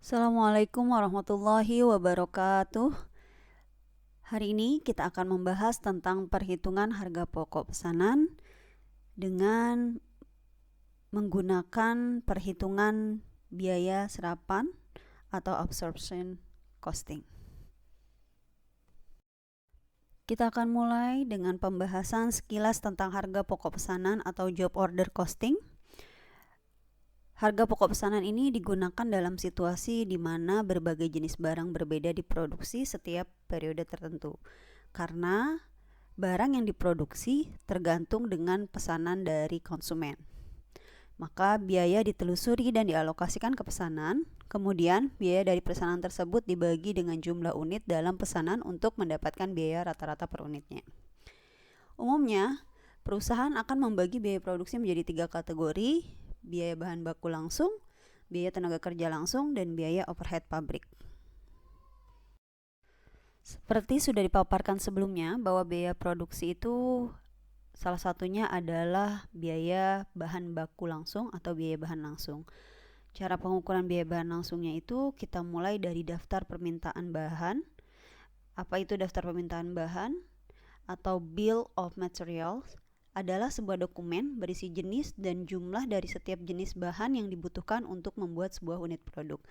Assalamualaikum warahmatullahi wabarakatuh. Hari ini kita akan membahas tentang perhitungan harga pokok pesanan dengan menggunakan perhitungan biaya serapan atau absorption costing. Kita akan mulai dengan pembahasan sekilas tentang harga pokok pesanan atau job order costing. Harga pokok pesanan ini digunakan dalam situasi di mana berbagai jenis barang berbeda diproduksi setiap periode tertentu. Karena barang yang diproduksi tergantung dengan pesanan dari konsumen. Maka biaya ditelusuri dan dialokasikan ke pesanan. Kemudian biaya dari pesanan tersebut dibagi dengan jumlah unit dalam pesanan untuk mendapatkan biaya rata-rata per unitnya. Umumnya, perusahaan akan membagi biaya produksi menjadi 3 kategori: biaya bahan baku langsung, biaya tenaga kerja langsung, dan biaya overhead pabrik. Seperti sudah dipaparkan sebelumnya bahwa biaya produksi itu salah satunya adalah biaya bahan baku langsung atau biaya bahan langsung. Cara pengukuran biaya bahan langsungnya itu kita mulai dari daftar permintaan bahan. Apa itu daftar permintaan bahan atau Bill of Materials? Adalah sebuah dokumen berisi jenis dan jumlah dari setiap jenis bahan yang dibutuhkan untuk membuat sebuah unit produk.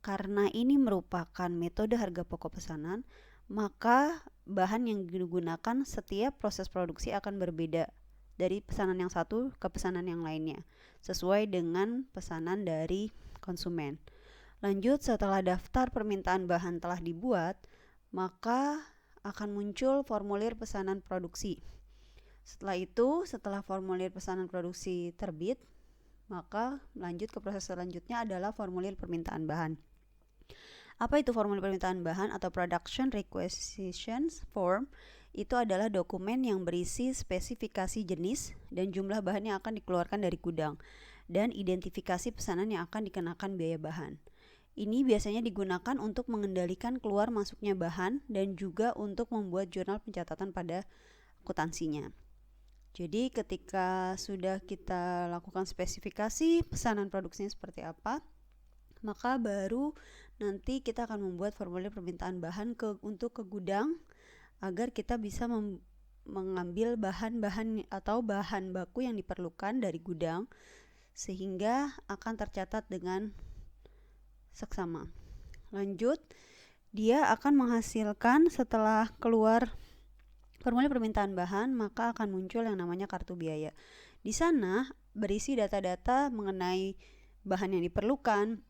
Karena ini merupakan metode harga pokok pesanan, maka bahan yang digunakan setiap proses produksi akan berbeda dari pesanan yang satu ke pesanan yang lainnya, sesuai dengan pesanan dari konsumen. Lanjut, setelah daftar permintaan bahan telah dibuat, maka akan muncul formulir pesanan produksi. Setelah itu, setelah formulir pesanan produksi terbit, maka lanjut ke proses selanjutnya adalah formulir permintaan bahan. Apa itu formulir permintaan bahan atau Production Requisitions Form? Itu adalah dokumen yang berisi spesifikasi jenis dan jumlah bahan yang akan dikeluarkan dari gudang dan identifikasi pesanan yang akan dikenakan biaya bahan. Ini biasanya digunakan untuk mengendalikan keluar masuknya bahan dan juga untuk membuat jurnal pencatatan pada akuntansinya. Jadi ketika sudah kita lakukan spesifikasi pesanan produksinya seperti apa, maka baru nanti kita akan membuat formulir permintaan bahan untuk ke gudang agar kita bisa mengambil bahan-bahan atau bahan baku yang diperlukan dari gudang sehingga akan tercatat dengan seksama. Lanjut, dia akan menghasilkan setelah keluar formulir permintaan bahan, maka akan muncul yang namanya kartu biaya. Di sana berisi data-data mengenai bahan yang diperlukan,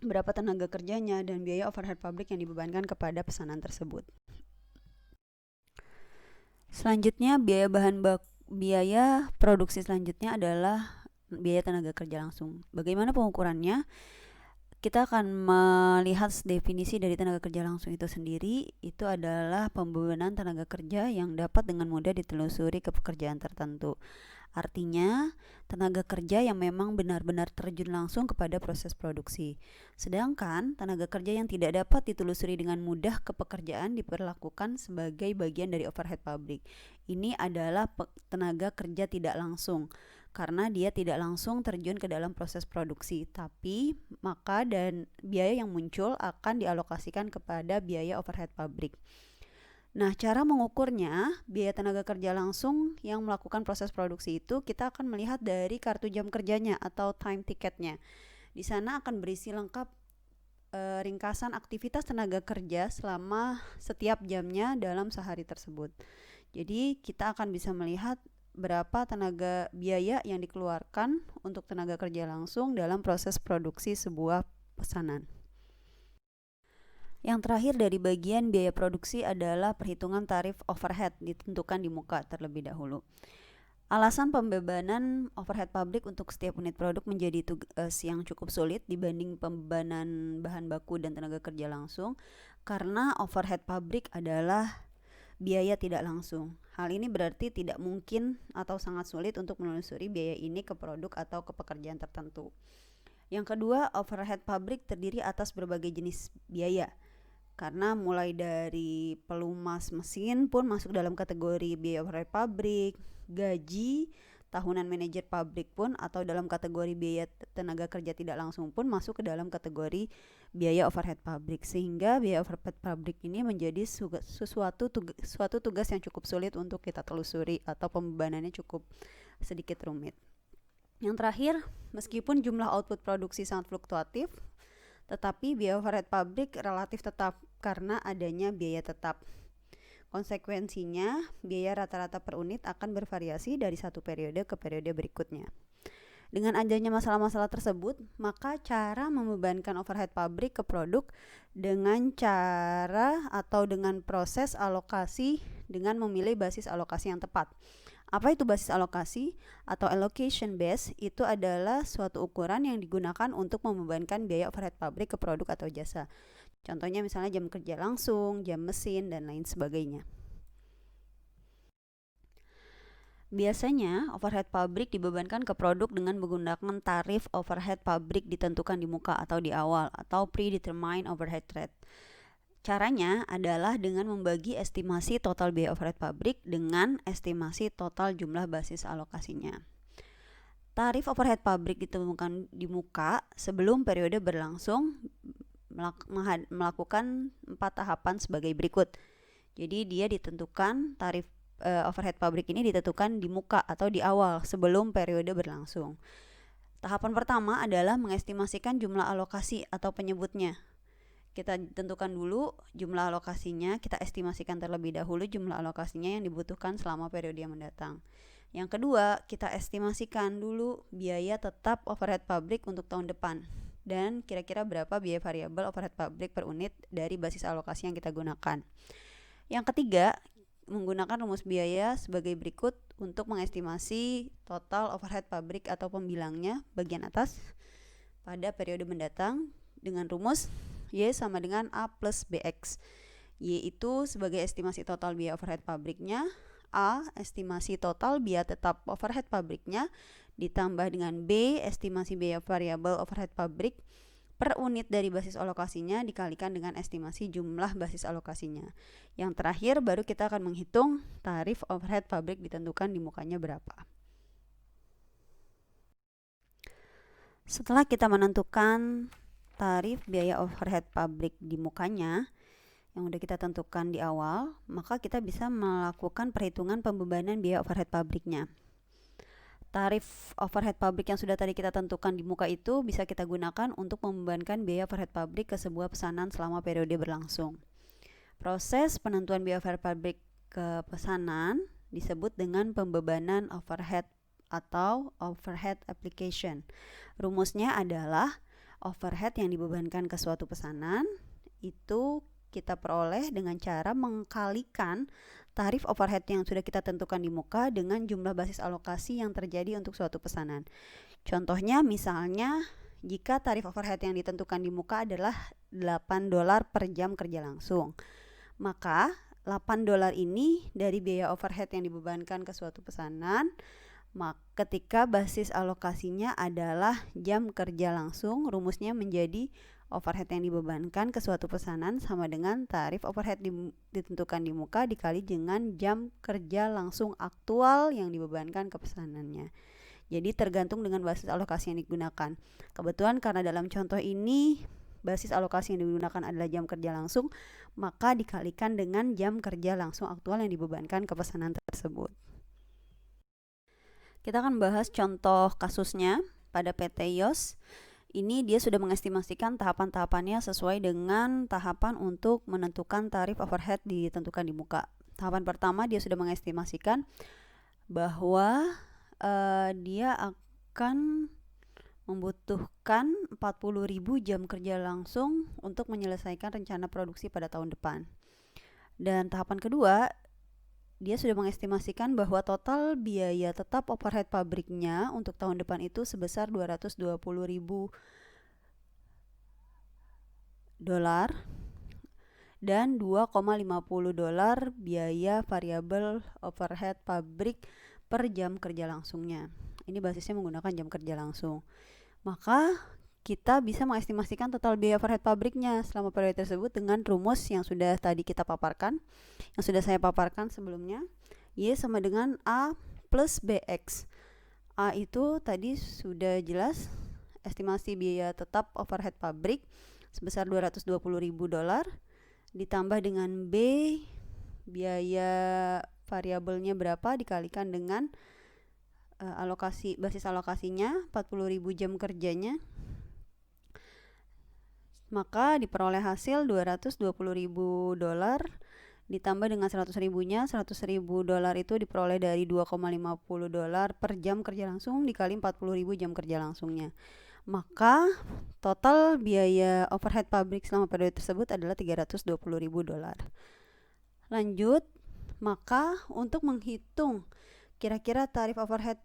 berapa tenaga kerjanya, dan biaya overhead pabrik yang dibebankan kepada pesanan tersebut. Selanjutnya, biaya produksi selanjutnya adalah biaya tenaga kerja langsung. Bagaimana pengukurannya? Kita akan melihat definisi dari tenaga kerja langsung itu sendiri. Itu adalah pembebanan tenaga kerja yang dapat dengan mudah ditelusuri ke pekerjaan tertentu. Artinya, tenaga kerja yang memang benar-benar terjun langsung kepada proses produksi. Sedangkan, tenaga kerja yang tidak dapat ditelusuri dengan mudah ke pekerjaan diperlakukan sebagai bagian dari overhead pabrik. Ini adalah tenaga kerja tidak langsung, karena dia tidak langsung terjun ke dalam proses produksi, tapi maka dan biaya yang muncul akan dialokasikan kepada biaya overhead pabrik. Nah, cara mengukurnya, biaya tenaga kerja langsung yang melakukan proses produksi itu kita akan melihat dari kartu jam kerjanya atau time ticketnya. Di sana akan berisi lengkap ringkasan aktivitas tenaga kerja selama setiap jamnya dalam sehari tersebut. Jadi kita akan bisa melihat berapa tenaga biaya yang dikeluarkan untuk tenaga kerja langsung dalam proses produksi sebuah pesanan. Yang terakhir dari bagian biaya produksi adalah perhitungan tarif overhead ditentukan di muka terlebih dahulu. Alasan pembebanan overhead pabrik untuk setiap unit produk menjadi tugas yang cukup sulit dibanding pembebanan bahan baku dan tenaga kerja langsung, karena overhead pabrik adalah biaya tidak langsung. Hal ini berarti tidak mungkin atau sangat sulit untuk menelusuri biaya ini ke produk atau ke pekerjaan tertentu. Yang kedua, overhead pabrik terdiri atas berbagai jenis biaya. Karena mulai dari pelumas mesin pun masuk dalam kategori biaya overhead pabrik, gaji, tahunan manajer pabrik pun atau dalam kategori biaya tenaga kerja tidak langsung pun masuk ke dalam kategori biaya overhead pabrik, sehingga biaya overhead pabrik ini menjadi suatu tugas yang cukup sulit untuk kita telusuri atau pembebanannya cukup sedikit rumit. Yang terakhir, meskipun jumlah output produksi sangat fluktuatif, tetapi biaya overhead pabrik relatif tetap karena adanya biaya tetap. Konsekuensinya, biaya rata-rata per unit akan bervariasi dari satu periode ke periode berikutnya. Dengan adanya masalah-masalah tersebut, maka cara membebankan overhead pabrik ke produk dengan cara atau dengan proses alokasi dengan memilih basis alokasi yang tepat. Apa itu basis alokasi atau allocation base? Itu adalah suatu ukuran yang digunakan untuk membebankan biaya overhead pabrik ke produk atau jasa. Contohnya misalnya jam kerja langsung, jam mesin, dan lain sebagainya. Biasanya overhead pabrik dibebankan ke produk dengan menggunakan tarif overhead pabrik ditentukan di muka atau di awal atau predetermined overhead rate. Caranya adalah dengan membagi estimasi total biaya overhead pabrik dengan estimasi total jumlah basis alokasinya. Tarif overhead pabrik ditemukan di muka sebelum periode berlangsung melakukan 4 tahapan sebagai berikut. Jadi dia ditentukan tarif overhead pabrik ini ditentukan di muka atau di awal sebelum periode berlangsung. Tahapan pertama adalah mengestimasikan jumlah alokasi atau penyebutnya. Kita tentukan dulu jumlah alokasinya, kita estimasikan terlebih dahulu jumlah alokasinya yang dibutuhkan selama periode yang mendatang. Yang kedua, kita estimasikan dulu biaya tetap overhead pabrik untuk tahun depan dan kira-kira berapa biaya variabel overhead pabrik per unit dari basis alokasi yang kita gunakan. Yang ketiga, menggunakan rumus biaya sebagai berikut untuk mengestimasi total overhead pabrik atau pembilangnya bagian atas pada periode mendatang dengan rumus Y sama dengan A plus BX. Y itu sebagai estimasi total biaya overhead pabriknya, A estimasi total biaya tetap overhead pabriknya, ditambah dengan B estimasi biaya variabel overhead pabrik per unit dari basis alokasinya dikalikan dengan estimasi jumlah basis alokasinya. Yang terakhir baru kita akan menghitung tarif overhead pabrik ditentukan di mukanya berapa. Setelah kita menentukan tarif biaya overhead pabrik di mukanya yang udah kita tentukan di awal, maka kita bisa melakukan perhitungan pembebanan biaya overhead pabriknya. Tarif overhead pabrik yang sudah tadi kita tentukan di muka itu bisa kita gunakan untuk membebankan biaya overhead pabrik ke sebuah pesanan selama periode berlangsung. Proses penentuan biaya overhead pabrik ke pesanan disebut dengan pembebanan overhead atau overhead application. Rumusnya adalah overhead yang dibebankan ke suatu pesanan itu kita peroleh dengan cara mengkalikan tarif overhead yang sudah kita tentukan di muka dengan jumlah basis alokasi yang terjadi untuk suatu pesanan. Contohnya misalnya jika tarif overhead yang ditentukan di muka adalah $8 per jam kerja langsung, maka $8 ini dari biaya overhead yang dibebankan ke suatu pesanan. Ketika basis alokasinya adalah jam kerja langsung, rumusnya menjadi overhead yang dibebankan ke suatu pesanan sama dengan tarif overhead ditentukan di muka dikali dengan jam kerja langsung aktual yang dibebankan ke pesanannya. Jadi tergantung dengan basis alokasi yang digunakan. Kebetulan karena dalam contoh ini basis alokasi yang digunakan adalah jam kerja langsung, maka dikalikan dengan jam kerja langsung aktual yang dibebankan ke pesanan tersebut. Kita akan bahas contoh kasusnya pada PT Yos. Ini dia sudah mengestimasikan tahapan-tahapannya sesuai dengan tahapan untuk menentukan tarif overhead ditentukan di muka. Tahapan pertama dia sudah mengestimasikan bahwa dia akan membutuhkan 40.000 jam kerja langsung untuk menyelesaikan rencana produksi pada tahun depan. Dan tahapan kedua, dia sudah mengestimasikan bahwa total biaya tetap overhead pabriknya untuk tahun depan itu sebesar $220.000 dan $2,50 biaya variabel overhead pabrik per jam kerja langsungnya. Ini basisnya menggunakan jam kerja langsung. Maka kita bisa mengestimasikan total biaya overhead pabriknya selama periode tersebut dengan rumus yang sudah tadi kita paparkan, yang sudah saya paparkan sebelumnya. Y sama dengan A plus BX. A itu tadi sudah jelas, estimasi biaya tetap overhead pabrik sebesar $220.000 ditambah dengan B, biaya variabelnya berapa dikalikan dengan basis alokasinya 40.000 jam kerjanya, maka diperoleh hasil $220.000 ditambah dengan 100.000-nya. $100.000 itu diperoleh dari $2,50 per jam kerja langsung dikali 40.000 jam kerja langsungnya. Maka total biaya overhead pabrik selama periode tersebut adalah $320.000. Lanjut, maka untuk menghitung kira-kira tarif overhead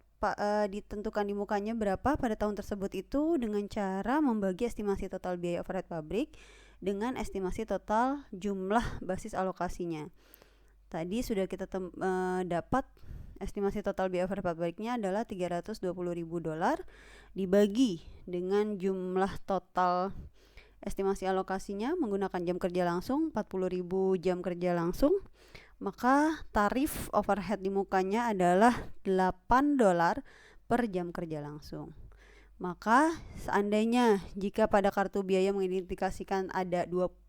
ditentukan di mukanya berapa pada tahun tersebut itu dengan cara membagi estimasi total biaya overhead pabrik dengan estimasi total jumlah basis alokasinya. Tadi sudah kita dapat estimasi total biaya overhead pabriknya adalah $320.000 dibagi dengan jumlah total estimasi alokasinya menggunakan jam kerja langsung 40.000 jam kerja langsung, maka tarif overhead di mukanya adalah $8 per jam kerja langsung. Maka seandainya jika pada kartu biaya mengidentifikasikan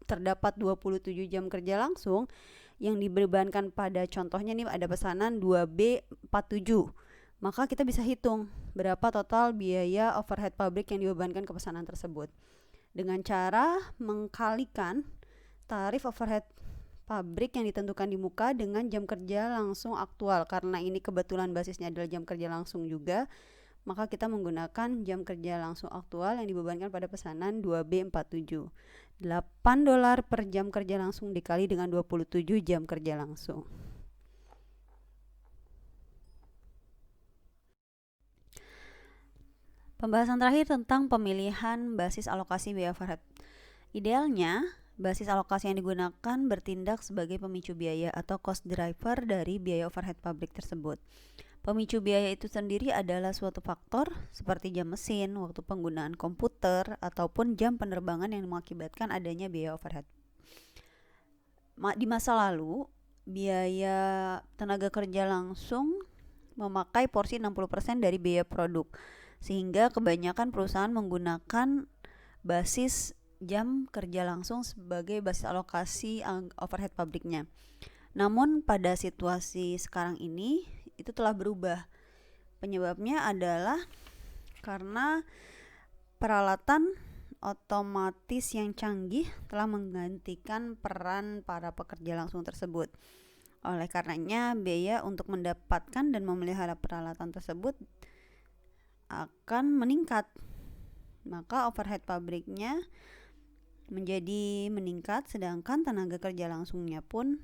terdapat 27 jam kerja langsung yang dibebankan pada contohnya nih ada pesanan 2B47, maka kita bisa hitung berapa total biaya overhead pabrik yang dibebankan ke pesanan tersebut dengan cara mengkalikan tarif overhead pabrik yang ditentukan di muka dengan jam kerja langsung aktual. Karena ini kebetulan basisnya adalah jam kerja langsung juga, maka kita menggunakan jam kerja langsung aktual yang dibebankan pada pesanan 2B47. $8 per jam kerja langsung dikali dengan 27 jam kerja langsung. Pembahasan terakhir tentang pemilihan basis alokasi biaya overhead. Idealnya, basis alokasi yang digunakan bertindak sebagai pemicu biaya atau cost driver dari biaya overhead pabrik tersebut. Pemicu biaya itu sendiri adalah suatu faktor seperti jam mesin, waktu penggunaan komputer, ataupun jam penerbangan yang mengakibatkan adanya biaya overhead. Di masa lalu, biaya tenaga kerja langsung memakai porsi 60% dari biaya produk, sehingga kebanyakan perusahaan menggunakan basis jam kerja langsung sebagai basis alokasi overhead pabriknya. Namun pada situasi sekarang ini itu telah berubah. Penyebabnya adalah karena peralatan otomatis yang canggih telah menggantikan peran para pekerja langsung tersebut. Oleh karenanya, biaya untuk mendapatkan dan memelihara peralatan tersebut akan meningkat. Maka overhead pabriknya menjadi meningkat, sedangkan tenaga kerja langsungnya pun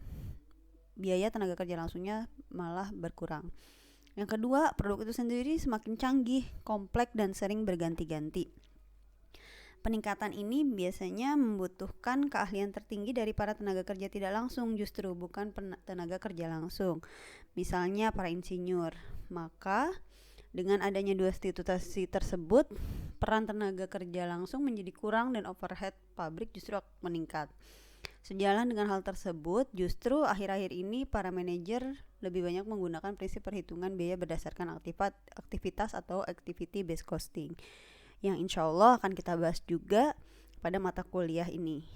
biaya tenaga kerja langsungnya malah berkurang. Yang kedua, produk itu sendiri semakin canggih, kompleks dan sering berganti-ganti. Peningkatan ini biasanya membutuhkan keahlian tertinggi dari para tenaga kerja tidak langsung, justru bukan tenaga kerja langsung. Misalnya para insinyur. Maka dengan adanya dua situasi tersebut, peran tenaga kerja langsung menjadi kurang dan overhead pabrik justru meningkat. Sejalan dengan hal tersebut, justru akhir-akhir ini para manajer lebih banyak menggunakan prinsip perhitungan biaya berdasarkan aktivitas atau activity based costing, yang insya Allah akan kita bahas juga pada mata kuliah ini.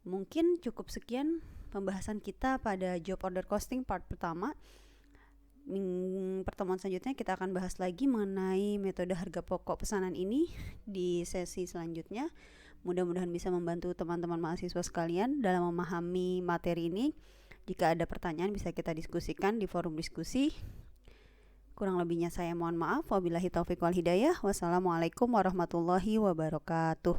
Mungkin cukup sekian pembahasan kita pada job order costing part pertama. Pertemuan selanjutnya kita akan bahas lagi mengenai metode harga pokok pesanan ini di sesi selanjutnya. Mudah-mudahan bisa membantu teman-teman mahasiswa sekalian dalam memahami materi ini. Jika ada pertanyaan bisa kita diskusikan di forum diskusi. Kurang lebihnya saya mohon maaf. Wabillahi taufiq wal hidayah. Wassalamualaikum warahmatullahi wabarakatuh.